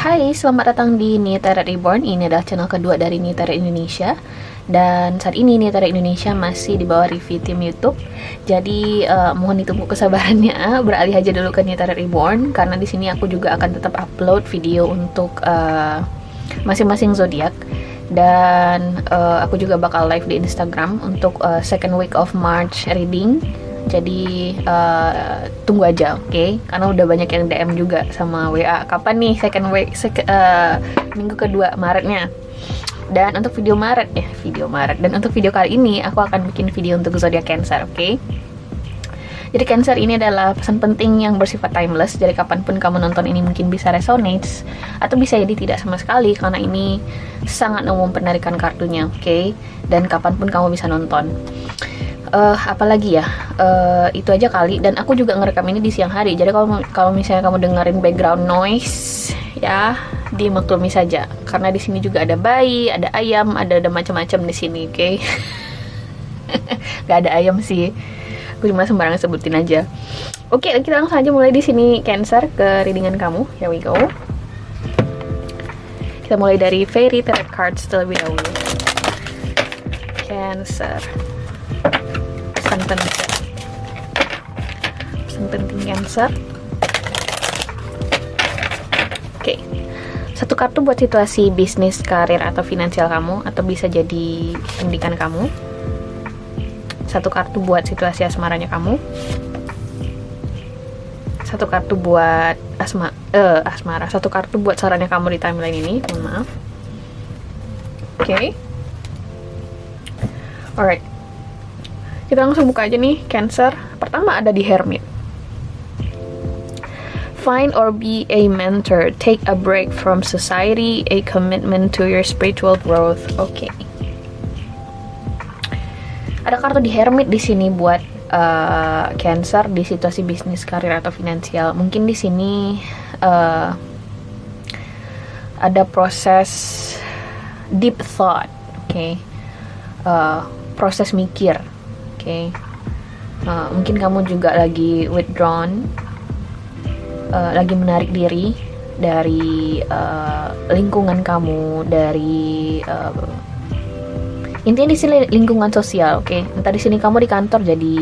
Hai, selamat datang di Nia Tarot Reborn. Ini adalah channel kedua dari Nia Tarot Indonesia. Dan saat ini Nia Tarot Indonesia masih di bawah review tim YouTube. Jadi mohon ditunggu kesabarannya. Beralih aja dulu ke Nia Tarot Reborn karena di sini aku juga akan tetap upload video untuk masing-masing zodiak. Dan aku juga bakal live di Instagram untuk second week of March reading. Jadi tunggu aja, oke? Karena udah banyak yang DM juga sama WA. Kapan nih second week, minggu kedua Maretnya? Dan untuk video Maret Dan untuk video kali ini aku akan bikin video untuk zodiak Cancer, oke? Jadi Cancer ini adalah pesan penting yang bersifat timeless. Jadi kapanpun kamu nonton ini mungkin bisa resonate atau bisa jadi tidak sama sekali karena ini sangat umum penarikan kartunya, oke? Dan kapanpun kamu bisa nonton. Apalagi ya, itu aja kali. Dan aku juga ngerekam ini di siang hari. Jadi kalau misalnya kamu dengerin background noise, ya dimaklumi saja. Karena di sini juga ada bayi, ada ayam, ada macam-macam di sini, oke? Gak ada ayam sih. Aku cuma sembarangan sebutin aja. Oke, kita langsung aja mulai di sini Cancer ke readingan kamu. Here we go. Kita mulai dari Fairy Tarot Cards terlebih dahulu. Cancer. Pesan penting Cancer. Oke. Satu kartu buat situasi bisnis, karir atau finansial kamu, atau bisa jadi pendidikan kamu. Satu kartu buat situasi asmaranya kamu. Satu kartu buat asmara. Satu kartu buat sarannya kamu di timeline ini. Mohon maaf. Oke. Alright. Kita langsung buka aja nih Cancer. Pertama ada di Hermit. Find or be a mentor. Take a break from society. A commitment to your spiritual growth. Oke. Ada kartu di Hermit di sini buat Cancer di situasi bisnis, karir atau finansial. Mungkin di sini ada proses deep thought, oke? Proses mikir. Oke, mungkin kamu juga lagi withdrawn, lagi menarik diri dari lingkungan kamu, dari intinya di sini lingkungan sosial, oke? Entah di sini kamu di kantor jadi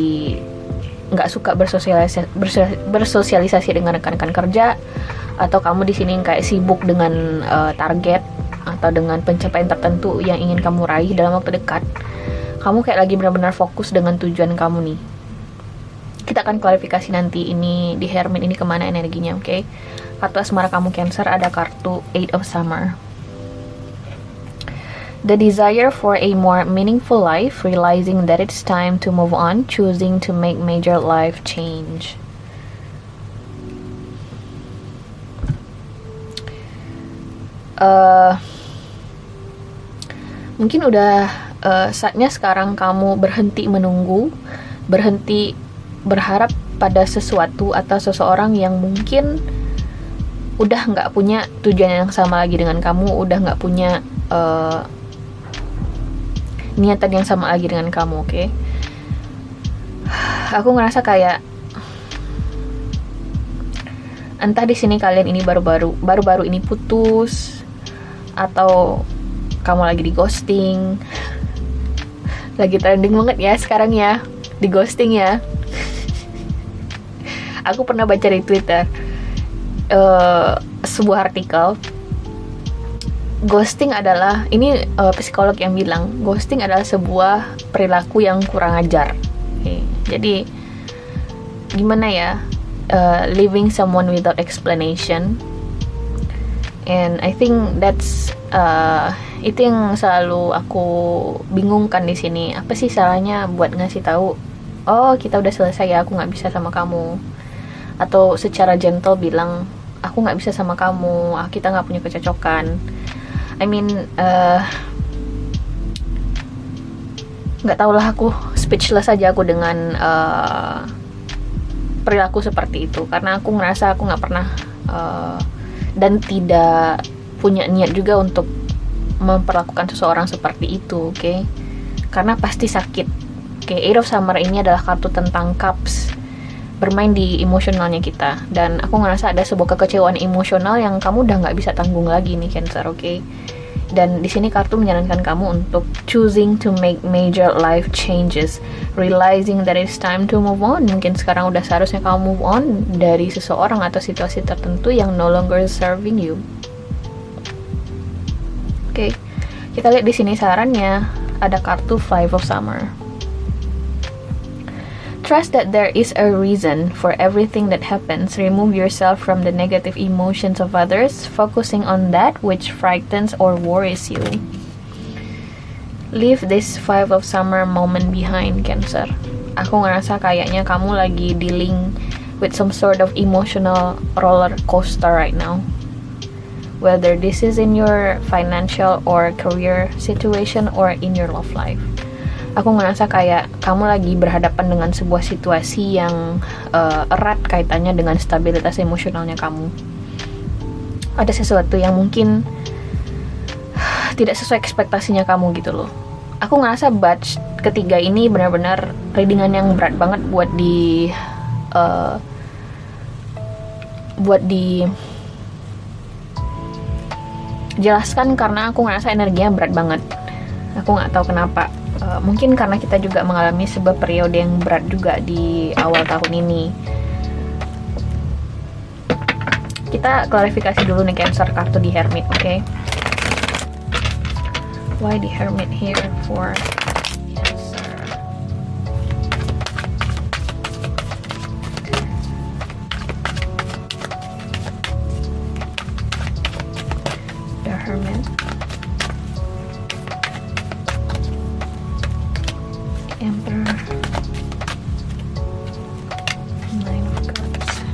nggak suka bersosialisasi dengan rekan-rekan kerja, atau kamu di sini kayak sibuk dengan target atau dengan pencapaian tertentu yang ingin kamu raih dalam waktu dekat. Kamu kayak lagi benar-benar fokus dengan tujuan kamu nih. Kita akan klarifikasi nanti ini di Hermit ini kemana energinya, oke? Kartu asmara kamu Cancer ada kartu Eight of Summer. The desire for a more meaningful life, realizing that it's time to move on, choosing to make major life change. Mungkin udah saatnya sekarang kamu berhenti menunggu, berhenti berharap pada sesuatu atau seseorang yang mungkin udah nggak punya tujuan yang sama lagi dengan kamu, udah nggak punya niatan yang sama lagi dengan kamu, oke? Aku ngerasa kayak entah di sini kalian ini baru-baru ini putus, atau kamu lagi di ghosting. Lagi trending banget ya sekarang ya, di ghosting ya. Aku pernah baca di Twitter sebuah artikel. Ghosting adalah, ini psikolog yang bilang, ghosting adalah sebuah perilaku yang kurang ajar. Okay. Jadi gimana ya, leaving someone without explanation. And I think that's itu yang selalu aku bingungkan di sini. Apa sih salahnya buat ngasih tahu, oh kita udah selesai ya, aku nggak bisa sama kamu, atau secara gentle bilang aku nggak bisa sama kamu, kita nggak punya kecocokan. I mean, nggak tau lah, aku speechless aja aku dengan perilaku seperti itu, karena aku ngerasa aku nggak pernah dan tidak punya niat juga untuk memperlakukan seseorang seperti itu, oke? Karena pasti sakit. Eight of Summer ini adalah kartu tentang cups, bermain di emosionalnya kita. Dan aku ngerasa ada sebuah kekecewaan emosional yang kamu udah nggak bisa tanggung lagi nih Cancer, oke? Dan di sini kartu menyarankan kamu untuk choosing to make major life changes, realizing that it's time to move on. Mungkin sekarang udah seharusnya kamu move on dari seseorang atau situasi tertentu yang no longer serving you. Oke, kita lihat di sini sarannya ada kartu Five of Summer. Trust that there is a reason for everything that happens. Remove yourself from the negative emotions of others, focusing on that which frightens or worries you. Leave this Five of Summer moment behind, Cancer. Aku ngerasa kayaknya kamu lagi dealing with some sort of emotional roller coaster right now. Whether this is in your financial or career situation or in your love life. Aku ngerasa kayak kamu lagi berhadapan dengan sebuah situasi yang erat kaitannya dengan stabilitas emosionalnya kamu. Ada sesuatu yang mungkin tidak sesuai ekspektasinya kamu gitu loh. Aku ngerasa batch ketiga ini benar-benar readingan yang berat banget buat jelaskan, karena aku ngerasa energinya berat banget. Aku nggak tahu kenapa. Mungkin karena kita juga mengalami sebuah periode yang berat juga di awal tahun ini. Kita klarifikasi dulu nih Cancer, kartu di Hermit, oke? Why the Hermit here for Cancer? The Hermit. Emperor, Nine of Cups.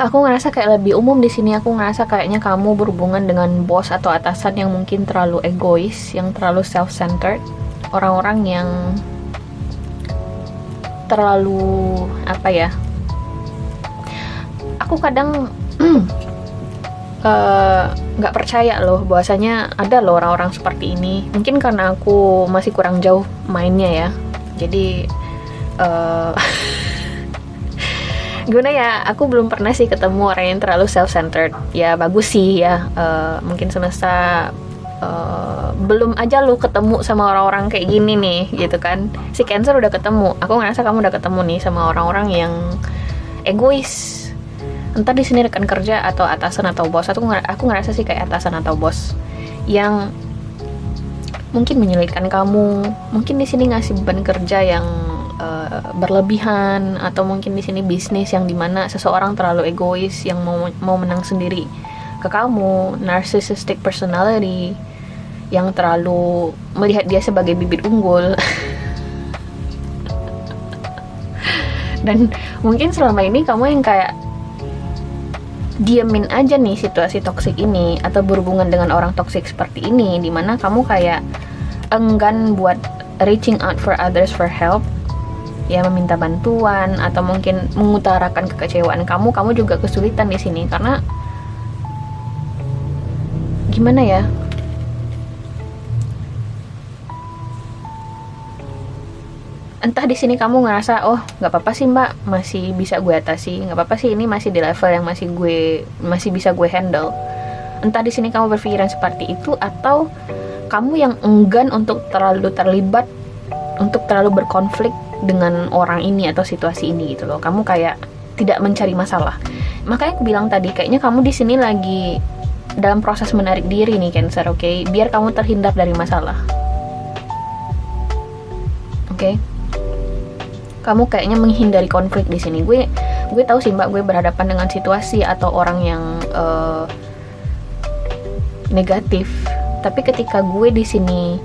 Aku ngerasa kayak lebih umum di sini. Aku ngerasa kayaknya kamu berhubungan dengan bos atau atasan yang mungkin terlalu egois, yang terlalu self-centered, orang-orang yang terlalu apa ya? Aku kadang nggak percaya loh bahwasanya ada loh orang-orang seperti ini. Mungkin karena aku masih kurang jauh mainnya ya, jadi gimana ya, aku belum pernah sih ketemu orang yang terlalu self-centered. Ya bagus sih ya, mungkin semesta belum aja lu ketemu sama orang-orang kayak gini nih gitu kan. Si Cancer udah ketemu, aku ngerasa kamu udah ketemu nih sama orang-orang yang egois. Entah di sini rekan kerja atau atasan atau bos. Aku ngerasa sih kayak atasan atau bos yang mungkin menyulitkan kamu. Mungkin di sini ngasih beban kerja yang berlebihan, atau mungkin di sini bisnis yang dimana seseorang terlalu egois yang mau menang sendiri ke kamu, narcissistic personality yang terlalu melihat dia sebagai bibit unggul. Dan mungkin selama ini kamu yang kayak diamin aja nih situasi toksik ini atau berhubungan dengan orang toksik seperti ini, dimana kamu kayak enggan buat reaching out for others for help, ya meminta bantuan atau mungkin mengutarakan kekecewaan kamu juga kesulitan di sini. Karena gimana ya, entah di sini kamu ngerasa oh nggak apa-apa sih mbak, masih bisa gue atasi, nggak apa-apa sih, ini masih di level yang masih bisa gue handle. Entah di sini kamu berpikiran seperti itu, atau kamu yang enggan untuk terlalu terlibat, untuk terlalu berkonflik dengan orang ini atau situasi ini gitu loh. Kamu kayak tidak mencari masalah. Makanya aku bilang tadi, kayaknya kamu di sini lagi dalam proses menarik diri nih Cancer, oke? Biar kamu terhindar dari masalah. Oke? Kamu kayaknya menghindari konflik di sini. Gue tahu sih mbak, gue berhadapan dengan situasi atau orang yang negatif. Tapi ketika gue di sini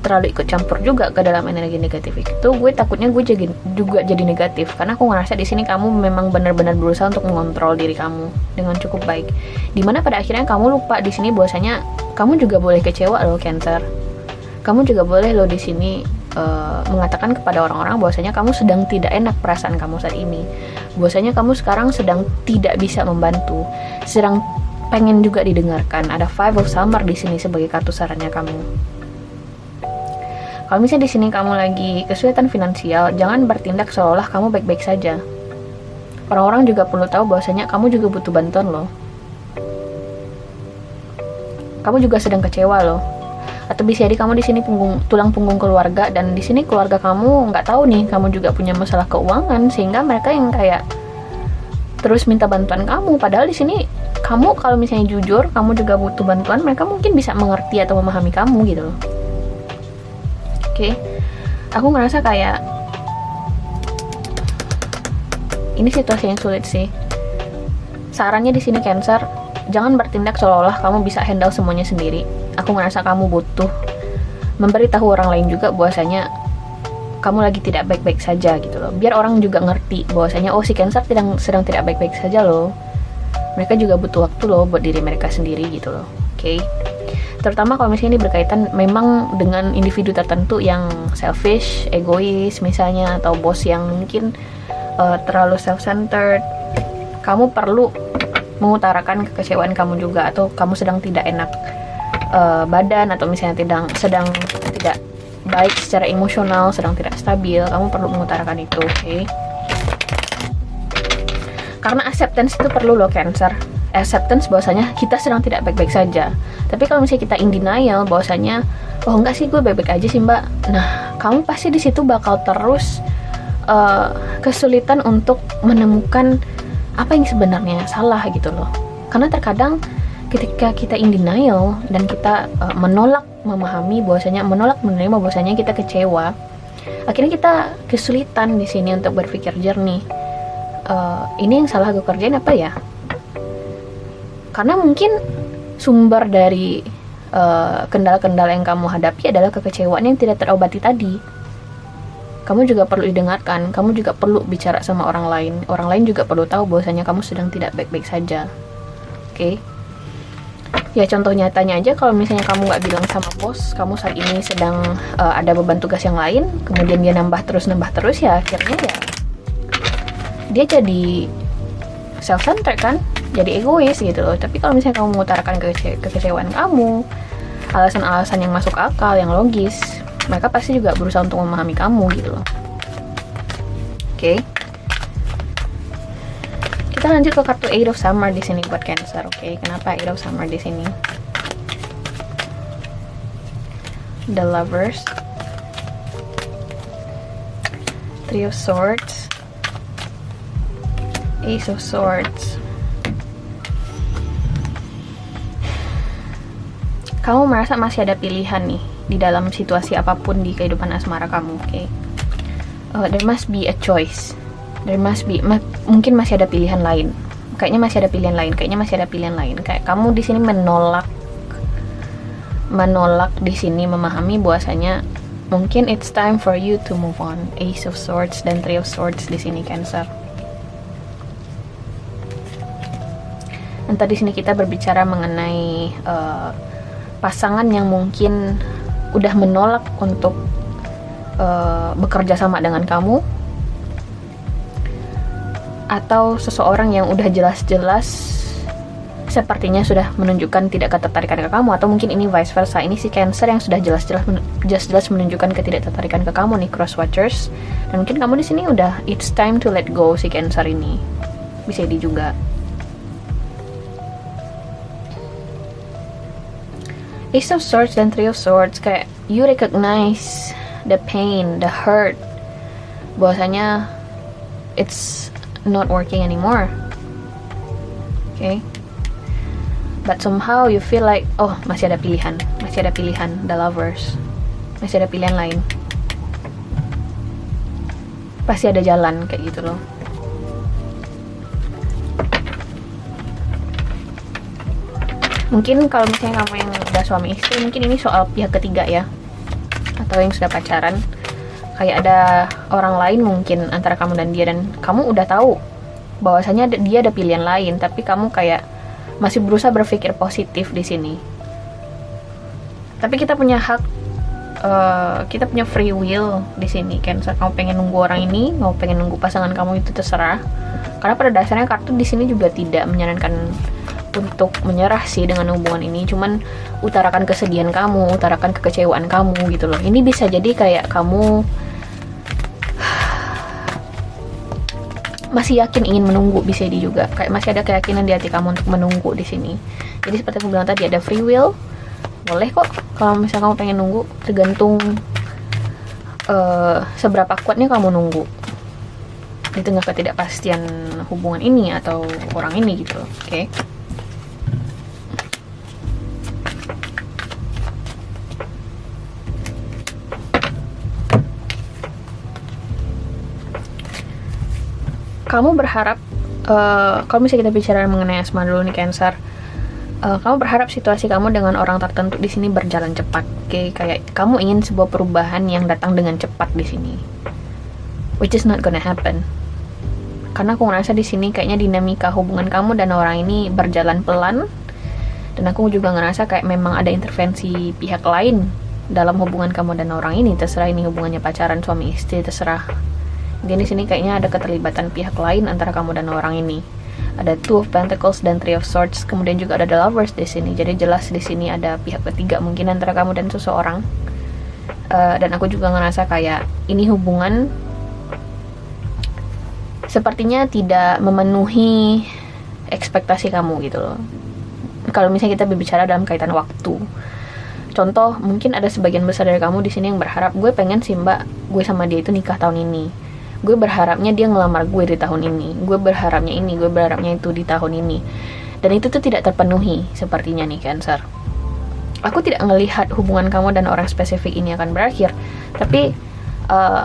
terlalu ikut campur juga ke dalam energi negatif itu, gue takutnya gue juga jadi negatif. Karena aku ngerasa di sini kamu memang benar-benar berusaha untuk mengontrol diri kamu dengan cukup baik. Dimana pada akhirnya kamu lupa di sini bahwasanya kamu juga boleh kecewa loh Cancer. Kamu juga boleh loh di sini mengatakan kepada orang-orang bahwasanya kamu sedang tidak enak perasaan kamu saat ini, bahwasanya kamu sekarang sedang tidak bisa membantu, sedang pengen juga didengarkan. Ada Five of Summer di sini sebagai kartu sarannya kamu. Kalau misalnya di sini kamu lagi kesulitan finansial, jangan bertindak seolah kamu baik-baik saja. Orang-orang juga perlu tahu bahwasanya kamu juga butuh bantuan loh. Kamu juga sedang kecewa loh. Atau bisa jadi kamu di sini tulang punggung keluarga, dan di sini keluarga kamu nggak tahu nih kamu juga punya masalah keuangan, sehingga mereka yang kayak terus minta bantuan kamu. Padahal di sini kamu kalau misalnya jujur kamu juga butuh bantuan, mereka mungkin bisa mengerti atau memahami kamu gitu loh. Oke. Aku ngerasa kayak ini situasi yang sulit sih. Sarannya di sini Cancer, jangan bertindak seolah-olah kamu bisa handle semuanya sendiri. Aku ngerasa kamu butuh memberitahu orang lain juga bahwasanya kamu lagi tidak baik-baik saja gitu loh. Biar orang juga ngerti bahwasanya oh si Cancer sedang tidak baik-baik saja loh. Mereka juga butuh waktu loh buat diri mereka sendiri gitu loh. Oke. Terutama kalau misalnya ini berkaitan memang dengan individu tertentu yang selfish, egois misalnya, atau bos yang mungkin terlalu self-centered. Kamu perlu mengutarakan kekecewaan kamu juga, atau kamu sedang tidak enak badan, atau misalnya sedang tidak baik secara emosional, sedang tidak stabil, kamu perlu mengutarakan itu. Oke. Karena acceptance itu perlu loh Cancer. Acceptance bahwasanya kita sedang tidak baik-baik saja. Tapi kalau misalnya kita in denial bahwasanya oh enggak sih gue baik-baik aja sih mbak, nah kamu pasti di situ bakal terus kesulitan untuk menemukan apa yang sebenarnya salah gitu loh. Karena terkadang ketika kita in denial dan kita menolak memahami bahwasanya, menolak menerima bahwasanya kita kecewa, akhirnya kita kesulitan di sini untuk berpikir jernih. Ini yang salah gue kerjain apa ya? Karena mungkin sumber dari kendala-kendala yang kamu hadapi adalah kekecewaan yang tidak terobati tadi. Kamu juga perlu didengarkan, kamu juga perlu bicara sama orang lain. Orang lain juga perlu tahu bahwasanya kamu sedang tidak baik-baik saja. Oke? Ya contoh nyatanya aja, kalau misalnya kamu nggak bilang sama bos, kamu saat ini sedang ada beban tugas yang lain, kemudian dia nambah terus, ya akhirnya ya dia jadi self-centered kan, jadi egois gitu loh. Tapi kalau misalnya kamu mengutarakan kekecewaan kamu, alasan-alasan yang masuk akal, yang logis, mereka pasti juga berusaha untuk memahami kamu gitu loh. Oke. Kita lanjut ke kartu Eight of Summer di sini buat Cancer. Oke. Kenapa Eight of Summer di sini? The Lovers, Three of Swords, Ace of Swords. Kamu merasa masih ada pilihan nih di dalam situasi apapun di kehidupan asmara kamu, oke? There must be a choice. Mungkin masih ada pilihan lain. Kayaknya masih ada pilihan lain. Kayak kamu di sini menolak di sini memahami bahwasanya mungkin it's time for you to move on. Ace of Swords dan Three of Swords di sini Cancer. Entah di sini kita berbicara mengenai pasangan yang mungkin udah menolak untuk bekerja sama dengan kamu, atau seseorang yang udah jelas-jelas sepertinya sudah menunjukkan tidak ketertarikan ke kamu, atau mungkin ini vice versa. Ini si Cancer yang sudah jelas-jelas menunjukkan ketidaktertarikan ke kamu nih, Cross Watchers. Dan mungkin kamu di sini udah it's time to let go si Cancer ini. Bisa jadi juga. Ace of Swords dan Three of Swords, kayak you recognize the pain, the hurt, bahwasanya it's not working anymore. Okay, but somehow you feel like oh masih ada pilihan, the Lovers, masih ada pilihan lain, pasti ada jalan kayak gitu loh. Mungkin kalau misalnya kamu yang udah suami istri, mungkin ini soal pihak ketiga ya, atau yang sudah pacaran, kayak ada orang lain mungkin antara kamu dan dia, dan kamu udah tahu bahwasanya dia ada pilihan lain, tapi kamu kayak masih berusaha berpikir positif di sini. Tapi kita punya hak, kita punya free will di sini. Cancer, kamu pengen nunggu orang ini, mau pengen nunggu pasangan kamu, itu terserah. Karena pada dasarnya kartu di sini juga tidak menyarankan untuk menyerah sih dengan hubungan ini, cuman utarakan kesedihan kamu, utarakan kekecewaan kamu gitu loh. Ini bisa jadi kayak kamu masih yakin ingin menunggu, bisa jadi juga kayak masih ada keyakinan di hati kamu untuk menunggu di sini. Jadi seperti aku bilang tadi, ada free will, boleh kok kalau misalnya kamu pengen nunggu, tergantung seberapa kuatnya kamu nunggu di tengah ketidakpastian hubungan ini atau orang ini gitu loh. Oke. Kamu berharap, kalau misalnya kita bicara mengenai asma dulu nih Cancer, kamu berharap situasi kamu dengan orang tertentu di sini berjalan cepat, oke? Kayak kamu ingin sebuah perubahan yang datang dengan cepat di sini, which is not gonna happen. Karena aku ngerasa di sini kayaknya dinamika hubungan kamu dan orang ini berjalan pelan, dan aku juga ngerasa kayak memang ada intervensi pihak lain dalam hubungan kamu dan orang ini. Terserah ini hubungannya pacaran, suami istri, terserah. Jadi di sini kayaknya ada keterlibatan pihak lain antara kamu dan orang ini. Ada Two of Pentacles dan Three of Swords, kemudian juga ada The Lovers di sini. Jadi jelas di sini ada pihak ketiga mungkin antara kamu dan seseorang. Dan aku juga ngerasa kayak ini hubungan sepertinya tidak memenuhi ekspektasi kamu gitu loh. Kalau misalnya kita berbicara dalam kaitan waktu. Contoh, mungkin ada sebagian besar dari kamu di sini yang berharap, gue pengen sih mbak, gue sama dia itu nikah tahun ini. Gue berharapnya dia ngelamar gue di tahun ini. Gue berharapnya ini, gue berharapnya itu di tahun ini. Dan itu tuh tidak terpenuhi sepertinya nih Cancer. Aku tidak ngelihat hubungan kamu dan orang spesifik ini akan berakhir. Tapi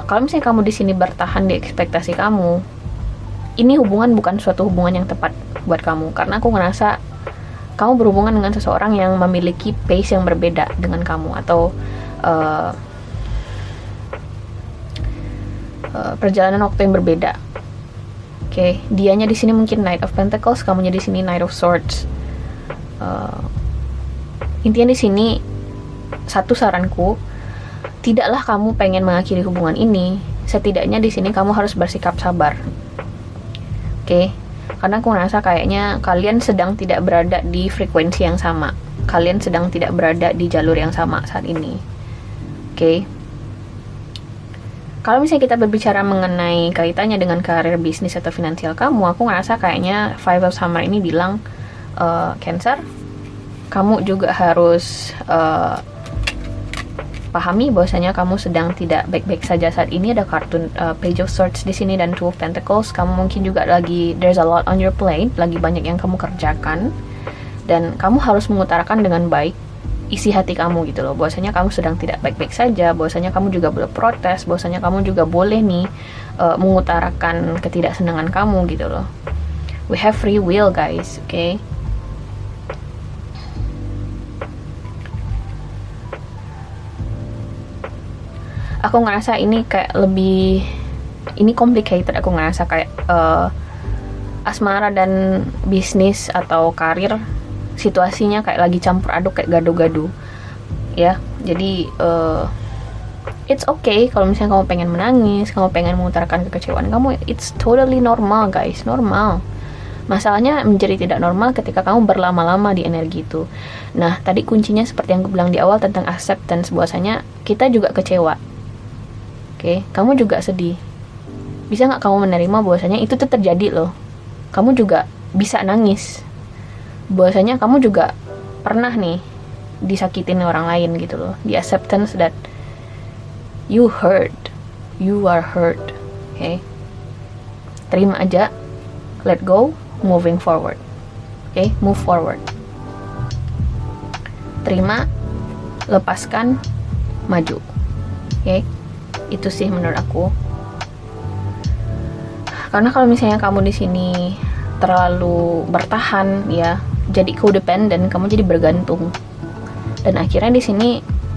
kalau misalnya kamu di sini bertahan di ekspektasi kamu, ini hubungan bukan suatu hubungan yang tepat buat kamu. Karena aku ngerasa kamu berhubungan dengan seseorang yang memiliki pace yang berbeda dengan kamu, atau perjalanan waktu yang berbeda. Oke, dianya di sini mungkin Knight of Pentacles, kamunya di sini Knight of Swords. Intinya di sini satu saranku, tidaklah kamu pengen mengakhiri hubungan ini, setidaknya di sini kamu harus bersikap sabar. Oke, karena aku ngerasa kayaknya kalian sedang tidak berada di frekuensi yang sama. Kalian sedang tidak berada di jalur yang sama saat ini. Oke. Kalau misalnya kita berbicara mengenai kaitannya dengan karir, bisnis, atau finansial kamu, aku ngerasa kayaknya Five of Summer ini bilang, Cancer, kamu juga harus pahami bahwasanya kamu sedang tidak baik-baik saja saat ini. Ada kartun Page of Swords di sini dan Two of Pentacles. Kamu mungkin juga lagi, there's a lot on your plate, lagi banyak yang kamu kerjakan, dan kamu harus mengutarakan dengan baik isi hati kamu gitu loh, bahwasanya kamu sedang tidak baik-baik saja, bahwasanya kamu juga boleh protes, bahwasanya kamu juga boleh nih mengutarakan ketidaksenangan kamu gitu loh. We have free will guys, oke? Aku ngerasa ini kayak lebih, ini complicated. Aku ngerasa kayak asmara dan bisnis atau karir, situasinya kayak lagi campur aduk, kayak gado-gado ya. Jadi it's okay kalau misalnya kamu pengen menangis, kamu pengen mengutarakan kekecewaan kamu, it's totally normal guys, normal. Masalahnya menjadi tidak normal ketika kamu berlama-lama di energi itu. Nah, tadi kuncinya seperti yang aku bilang di awal tentang acceptance, bahwasanya kita juga kecewa. Oke, kamu juga sedih. Bisa nggak kamu menerima bahwasanya itu tuh terjadi loh. Kamu juga bisa nangis, bahwasanya kamu juga pernah nih disakitin orang lain gitu loh. Di acceptance that you hurt, you are hurt. Okay, terima aja, let go, moving forward. Okay, move forward. Terima, lepaskan, maju. Okay, itu sih menurut aku. Karena kalau misalnya kamu di sini terlalu bertahan ya, jadi codependent, kamu jadi bergantung, dan akhirnya di sini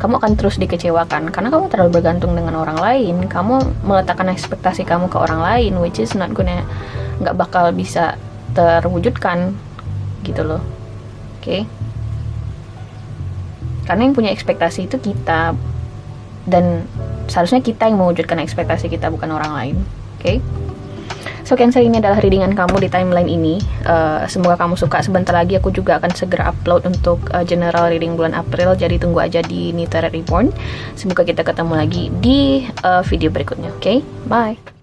kamu akan terus dikecewakan karena kamu terlalu bergantung dengan orang lain. Kamu meletakkan ekspektasi kamu ke orang lain, which is nggak bakal bisa terwujudkan gitu loh. Oke? Karena yang punya ekspektasi itu kita, dan seharusnya kita yang mewujudkan ekspektasi kita, bukan orang lain. Oke? So Cancer, ini adalah readingan kamu di timeline ini. Semoga kamu suka. Sebentar lagi aku juga akan segera upload untuk general reading bulan April, jadi tunggu aja di Nita Red Reborn. Semoga kita ketemu lagi di video berikutnya. Oke, bye.